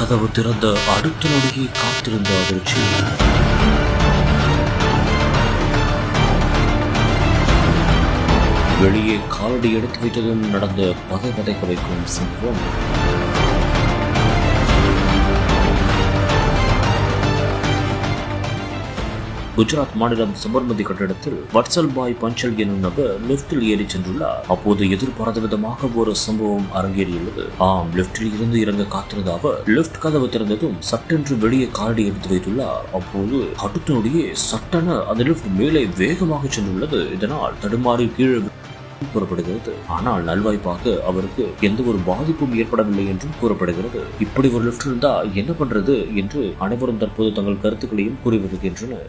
கதவு திறந்த அடுத்த நொடியை காத்திருந்த அதிர்ச்சி. வெளியே காலடி எடுத்து வைத்ததும் நடந்த பதைக்க வைக்கும் சம்பவம். குஜராத் மாநிலம் சபர்மதி கட்டிடத்தில் வட்சல்பாய் பஞ்சல் எனும் நபர் லிப்டில் ஏறி சென்றுள்ளார். அப்போது எதிர்பாராத விதமாக ஒரு சம்பவம் அரங்கேறியுள்ளது. லிப்டில் இருந்து இறங்க காத்திருந்த அவர் லிப்ட் கதவு திறந்ததும் சட்டென்று வெளியே காலடி எடுத்து வைத்துள்ளார். அப்போது அடுத்த நொடியே சட்டென அந்த லிப்ட் மேலே வேகமாக சென்றுள்ளது. இதனால் தடுமாறி கீழே கூறப்படுகிறது. ஆனால் நல்வாய்ப்பாக அவருக்கு எந்த ஒரு பாதிப்பும் ஏற்படவில்லை என்றும் கூறப்படுகிறது. இப்படி ஒரு லிப்ட் இருந்தா என்ன பண்றது என்று அனைவரும் தற்போது தங்கள் கருத்துக்களையும் கூறி வருகின்றனர்.